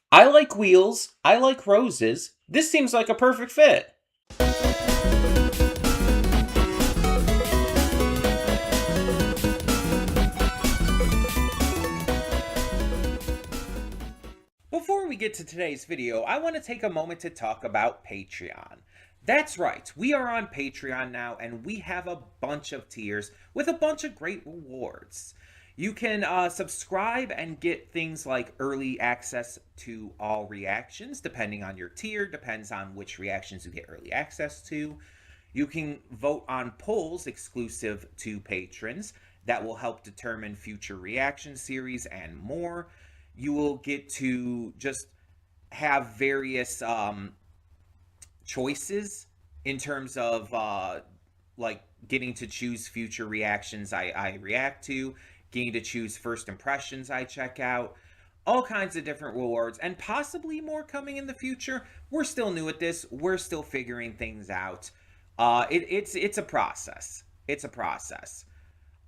I like wheels, I like roses. This seems like a perfect fit. Before we get to today's video, I want to take a moment to talk about Patreon. That's right, we are on Patreon now, and we have a bunch of tiers with a bunch of great rewards. You can subscribe and get things like early access to all reactions, depending on your tier, depends on which reactions you get early access to. You can vote on polls exclusive to patrons that will help determine future reaction series and more. You will get to just have various choices in terms of like getting to choose future reactions I react to, getting to choose first impressions I check out, all kinds of different rewards, and possibly more coming in the future. We're still new at this. We're still figuring things out. It's a process. It's a process.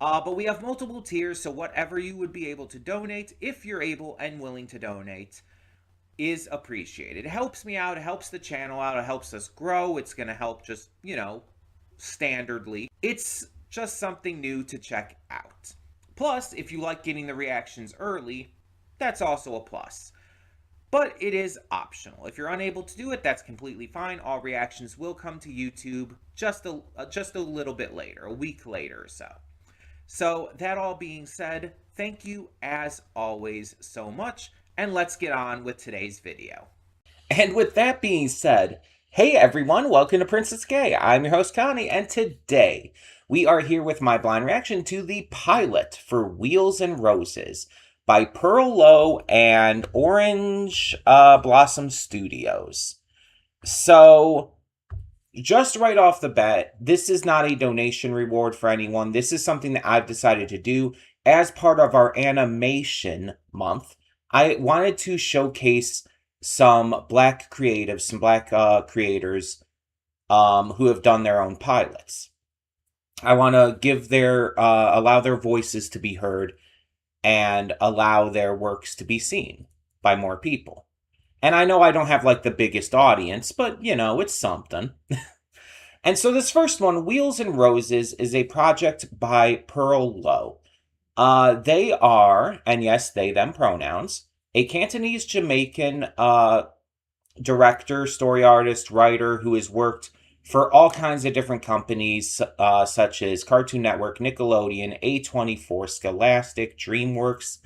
But we have multiple tiers, so whatever you would be able to donate, if you're able and willing to donate, is appreciated. It helps me out, it helps the channel out, it helps us grow. It's going to help just, standardly. It's just something new to check out. Plus, if you like getting the reactions early, that's also a plus. But it is optional. If you're unable to do it, that's completely fine. All reactions will come to YouTube just a little bit later, a week later or so. So that all being said, thank you as always so much, and let's get on with today's video. And with that being said, hey everyone, welcome to Princess Gay. I'm your host Connie, and today we are here with my blind reaction to the pilot for Wheels and Roses by Pearl Lowe and Orange Blossom Studios. So, just right off the bat, this is not a donation reward for anyone. This is something that I've decided to do as part of our animation month. I wanted to showcase some black creatives, some black creators who have done their own pilots. I want to give allow their voices to be heard and allow their works to be seen by more people. And I know I don't have, like, the biggest audience, but, it's something. And so this first one, Wheels and Roses, is a project by Pearl Lowe. They are, and yes, they, them pronouns, a Cantonese-Jamaican director, story artist, writer who has worked for all kinds of different companies, such as Cartoon Network, Nickelodeon, A24, Scholastic, DreamWorks,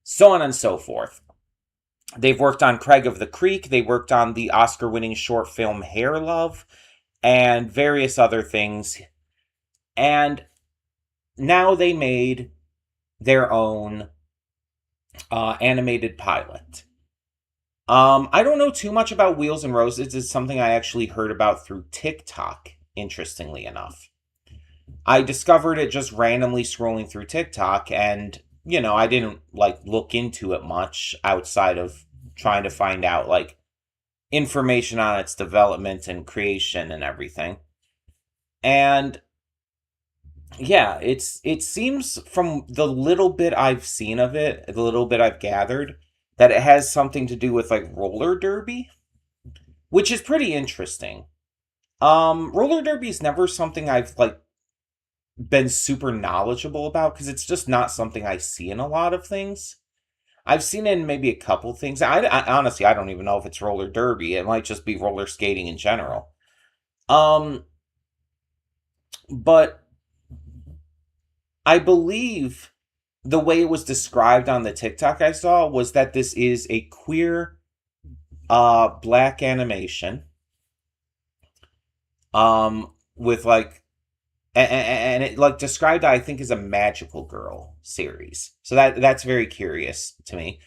so on and so forth. They've worked on Craig of the Creek. They worked on the Oscar-winning short film Hair Love and various other things. And now they made their own animated pilot. I don't know too much about Wheels and Roses. It's something I actually heard about through TikTok, interestingly enough. I discovered it just randomly scrolling through TikTok, and I didn't, look into it much outside of trying to find out, information on its development and creation and everything. And, yeah, it seems from the little bit I've seen of it, the little bit I've gathered, that it has something to do with, roller derby, which is pretty interesting. Roller derby is never something I've, been super knowledgeable about, because it's just not something I see in a lot of things. I've seen it in maybe a couple things. I honestly, I don't even know if it's roller derby. It might just be roller skating in general. But I believe the way it was described on the TikTok I saw was that this is a queer black animation with and it described, I think, as a magical girl series. So that's very curious to me,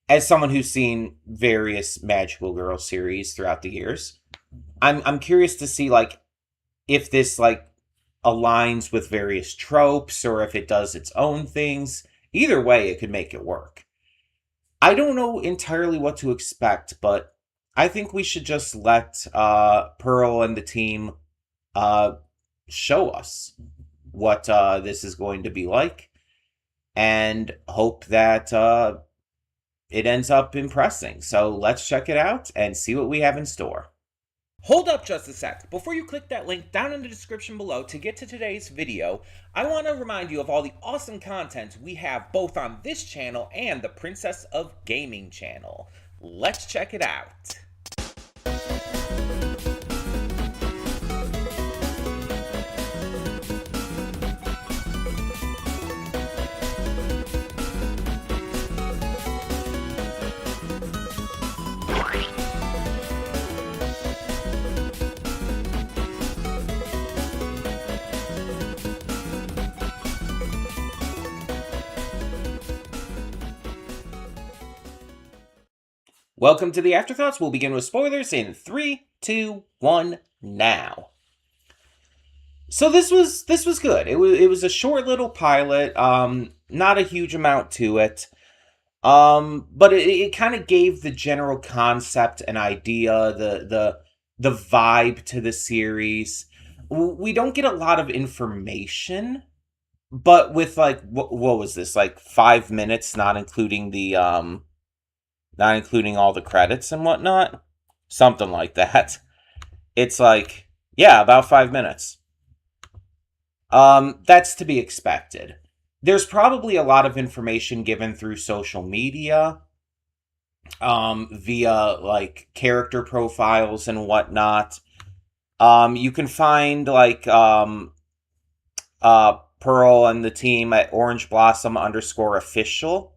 as someone who's seen various magical girl series throughout the years. I'm curious to see if this aligns with various tropes, or if it does its own things. Either way, it could make it work. I don't know entirely what to expect, but I think we should just let Pearl and the team show us what this is going to be like, and hope that it ends up impressing. So let's check it out and see what we have in store. Hold up just a sec. Before you click that link down in the description below to get to today's video, I want to remind you of all the awesome content we have both on this channel and the Princess of Gaming channel. Let's check it out. Welcome to the Afterthoughts. We'll begin with spoilers in 3, 2, 1, now. So this was good. It was a short little pilot, not a huge amount to it. But it kind of gave the general concept and idea, the vibe to the series. We don't get a lot of information, but with like what was this, like 5 minutes, not including all the credits and whatnot, something like that. It's like, yeah, about 5 minutes. That's to be expected. There's probably a lot of information given through social media, via like character profiles and whatnot. You can find like Pearl and the team at orangeblossom_official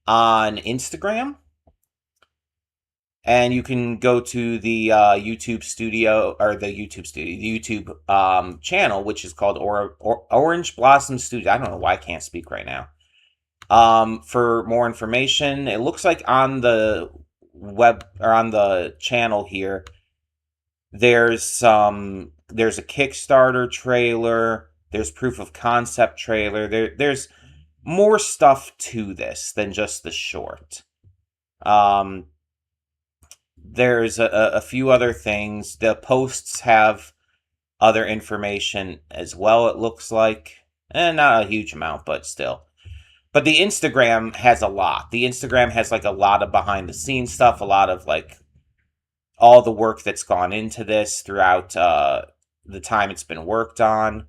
on Instagram. And you can go to the YouTube channel, which is called Orange Blossom Studio. I don't know why I can't speak right now. For more information, it looks like on the web or on the channel here, there's a Kickstarter trailer, there's proof of concept trailer. There's more stuff to this than just the short. There's a few other things. The posts have other information as well, it looks like. Not a huge amount, but still. But the Instagram has a lot. The Instagram has like a lot of behind the scenes stuff, a lot of like all the work that's gone into this throughout the time it's been worked on.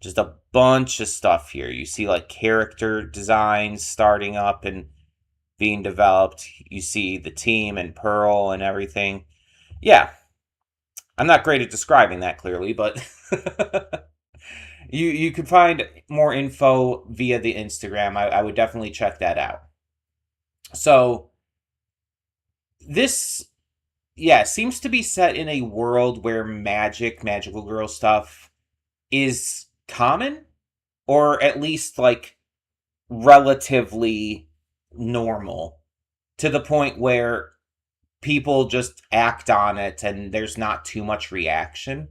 Just a bunch of stuff here. You see like character designs starting up and being developed. You see the team and Pearl and everything. Yeah. I'm not great at describing that clearly, but you can find more info via the Instagram. I would definitely check that out. So this, yeah, seems to be set in a world where magical girl stuff is common, or at least like relatively normal, to the point where people just act on it and there's not too much reaction.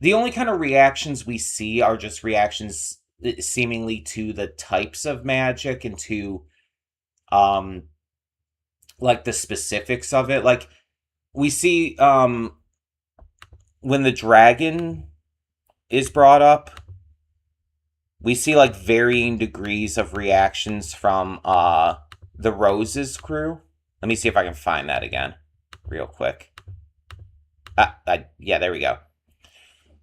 The only kind of reactions we see are just reactions seemingly to the types of magic and to like the specifics of it. Like we see when the dragon is brought up, we see like varying degrees of reactions from the Roses crew. Let me see if I can find that again real quick. Yeah, there we go.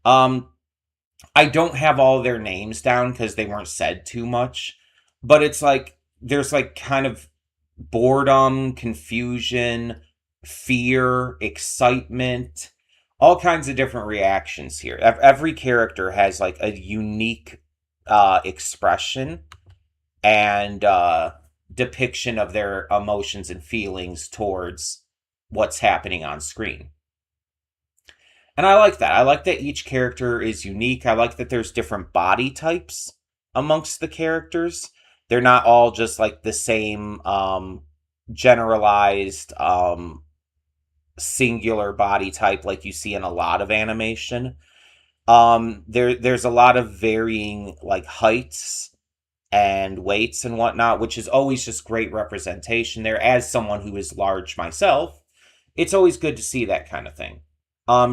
I don't have all their names down because they weren't said too much, but it's like there's like kind of boredom, confusion, fear, excitement, all kinds of different reactions here. Every character has like a unique expression and depiction of their emotions and feelings towards what's happening on screen. And I like that. I like that each character is unique. I like that there's different body types amongst the characters. They're not all just like the same generalized singular body type like you see in a lot of animation. There's a lot of varying like heights and weights and whatnot, which is always just great representation there. As someone who is large myself, it's always good to see that kind of thing.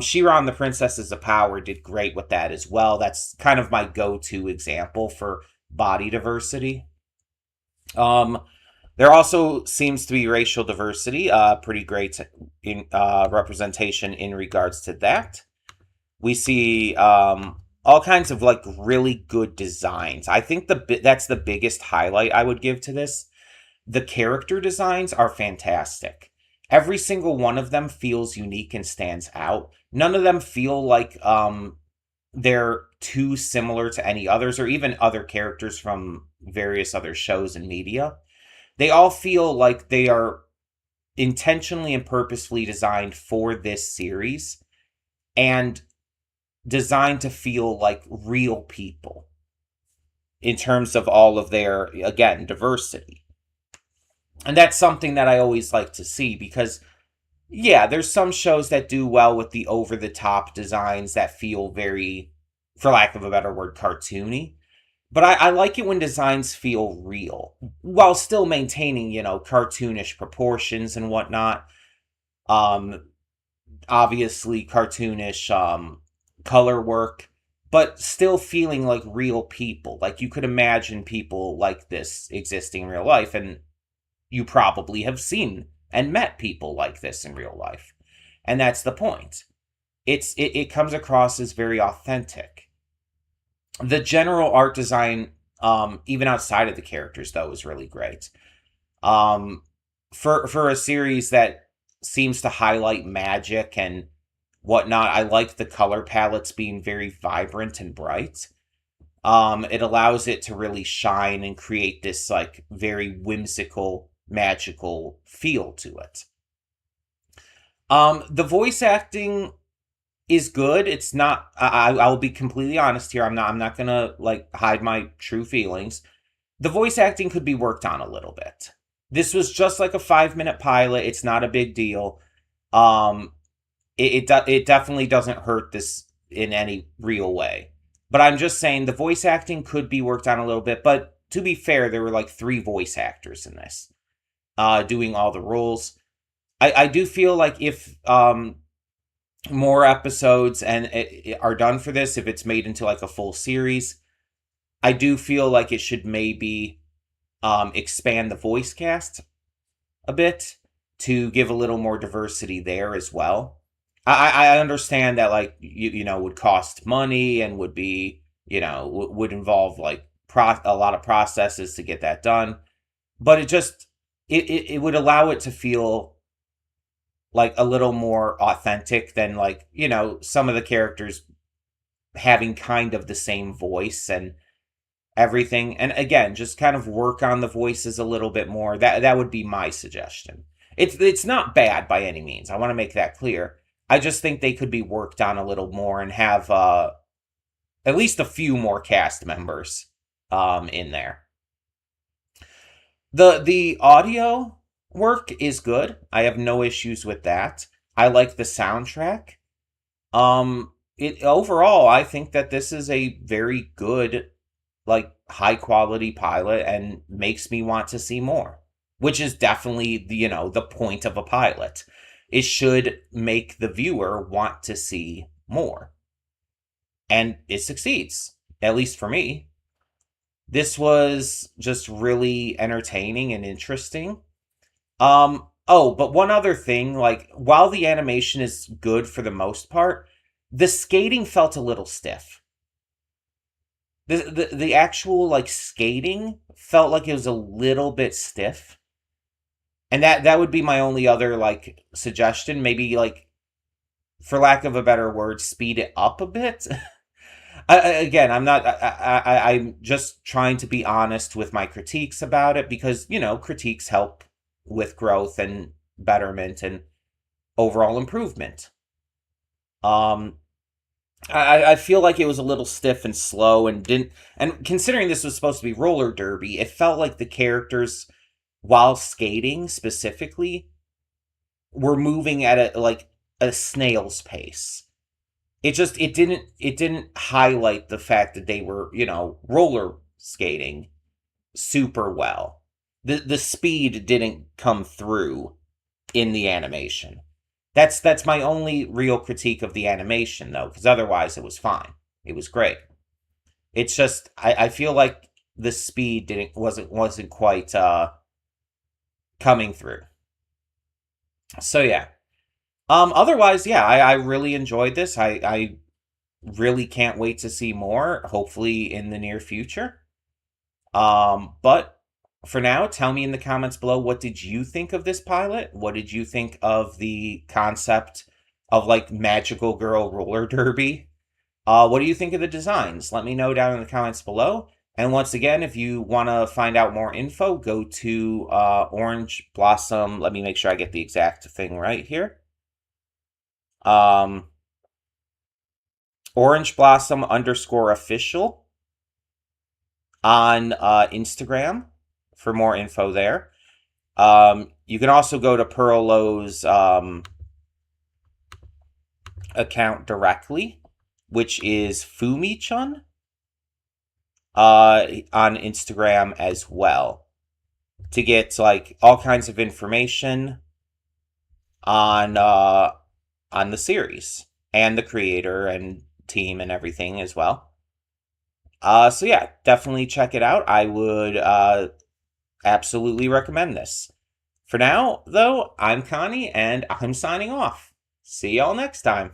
She-Ra and the Princesses of Power did great with that as well. That's kind of my go-to example for body diversity. There also seems to be racial diversity, pretty great in representation in regards to that. We see all kinds of like really good designs. I think that's the biggest highlight I would give to this. The character designs are fantastic. Every single one of them feels unique and stands out. None of them feel like they're too similar to any others or even other characters from various other shows and media. They all feel like they are intentionally and purposefully designed for this series and designed to feel like real people in terms of all of their, again, diversity. And that's something that I always like to see because, yeah, there's some shows that do well with the over the top designs that feel very, for lack of a better word, cartoony. But I like it when designs feel real while still maintaining, cartoonish proportions and whatnot. Um, Obviously, cartoonish color work, but still feeling like real people. Like you could imagine people like this existing in real life, and you probably have seen and met people like this in real life. And that's the point. It comes across as very authentic. The general art design, even outside of the characters, though, is really great. Um, for a series that seems to highlight magic and whatnot, I like the color palettes being very vibrant and bright. It allows it to really shine and create this like very whimsical, magical feel to it. The voice acting is good. It's not. I'll be completely honest here. I'm not gonna like hide my true feelings. The voice acting could be worked on a little bit. This was just like a 5 minute pilot. It's not a big deal. Um, it definitely doesn't hurt this in any real way. But I'm just saying the voice acting could be worked on a little bit. But to be fair, there were like 3 voice actors in this, doing all the roles. I do feel like if more episodes and are done for this, if it's made into like a full series, I do feel like it should maybe expand the voice cast a bit to give a little more diversity there as well. I understand that like would cost money and would be would involve like a lot of processes to get that done, but it would allow it to feel like a little more authentic than like some of the characters having kind of the same voice and everything. And again, just kind of work on the voices a little bit more. That would be my suggestion. It's not bad by any means. I want to make that clear. I just think they could be worked on a little more and have at least a few more cast members in there. The audio work is good. I have no issues with that. I like the soundtrack. It overall, I think that this is a very good, like high quality pilot and makes me want to see more, which is definitely the point of a pilot. It should make the viewer want to see more, and it succeeds, at least for me. This was just really entertaining and interesting. Oh, but one other thing, like while the animation is good for the most part, the skating felt a little stiff. The actual like skating felt like it was a little bit stiff. And that would be my only other like suggestion, maybe like for lack of a better word, speed it up a bit. Again, I'm not. I'm just trying to be honest with my critiques about it because critiques help with growth and betterment and overall improvement. Um, I feel like it was a little stiff and slow and didn't. And considering this was supposed to be roller derby, it felt like the characters, while skating specifically, were moving at a snail's pace. It didn't highlight the fact that they were roller skating super well. The speed didn't come through in the animation. That's my only real critique of the animation though, because otherwise it was fine. It was great. It's just I feel like the speed didn't wasn't quite coming through. So yeah. Otherwise, yeah, I really enjoyed this. I really can't wait to see more, hopefully in the near future. But for now, tell me in the comments below, what did you think of this pilot? What did you think of the concept of like magical girl roller derby? What do you think of the designs? Let me know down in the comments below. And once again, if you want to find out more info, go to Orange Blossom. Let me make sure I get the exact thing right here. Orange Blossom _official on Instagram for more info there. You can also go to Pearl Low's account directly, which is Fumi-chun on Instagram as well, to get like all kinds of information on the series and the creator and team and everything as well. So yeah, definitely check it out. I would absolutely recommend this. For now, though, I'm Connie, and I'm signing off. See y'all next time.